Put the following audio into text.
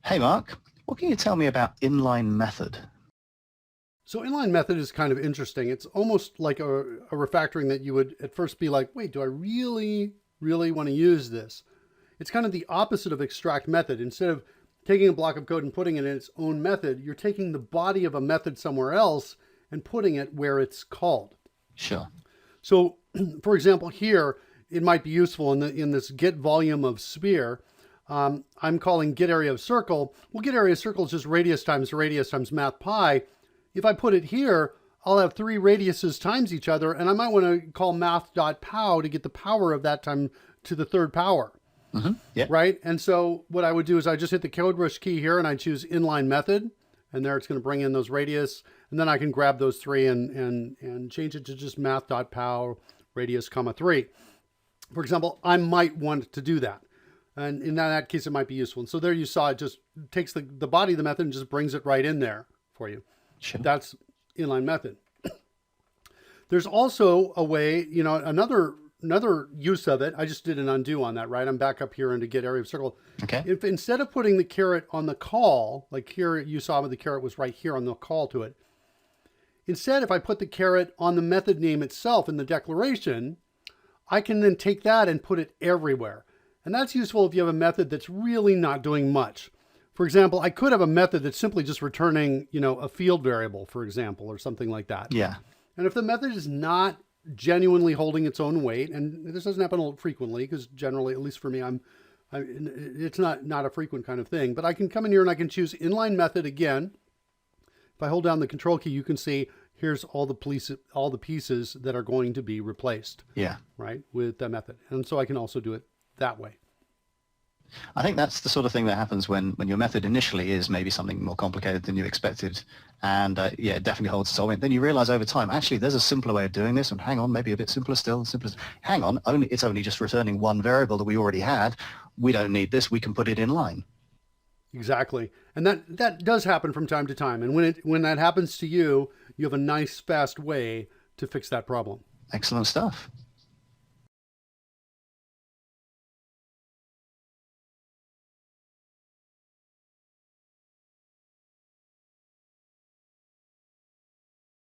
Hey Mark, what can you tell me about inline method? So inline method is kind of interesting. It's almost like a refactoring that you would at first be like, wait, do I really want to use this? It's kind of the opposite of extract method. Instead of taking a block of code and putting it in its own method, you're taking the body of a method somewhere else and putting it where it's called. Sure. So for example, here, it might be useful in this get volume of sphere. I'm calling get area of circle. Well, get area of circle is just radius times math pi. If I put it here, I'll have three radiuses times each other, and I might want to call math.pow to get the power of that time to the third power. Mm-hmm. Yeah. Right? And so what I would do is I just hit the CodeRush key here, and I choose inline method, and there it's going to bring in those radius, and then I can grab those three and change it to just math.pow radius comma 3. For example, I might want to do that. And in that case, it might be useful. And so there you saw it just takes the body of the method and just brings it right in there for you. Sure. That's inline method. There's also a way, another use of it. I just did an undo on that, right? I'm back up here into get area of circle. Okay. If instead of putting the caret on the call, like here you saw the caret was right here on the call to it. Instead, if I put the caret on the method name itself in the declaration, I can then take that and put it everywhere. And that's useful if you have a method that's really not doing much. For example, I could have a method that's simply just returning, a field variable, for example, or something like that. Yeah. And if the method is not genuinely holding its own weight, and this doesn't happen frequently, because generally, at least for me, it's not a frequent kind of thing, but I can come in here and I can choose inline method again. If I hold down the control key, you can see here's all the pieces that are going to be replaced. Yeah. Right, with that method. And so I can also do it that way. I think that's the sort of thing that happens when your method initially is maybe something more complicated than you expected. And yeah, it definitely holds its own. Then you realize over time, actually, there's a simpler way of doing this. And hang on, maybe a bit simpler still. Hang on, it's only just returning one variable that we already had. We don't need this. We can put it in line. Exactly. And that does happen from time to time. And when that happens to you, you have a nice, fast way to fix that problem. Excellent stuff.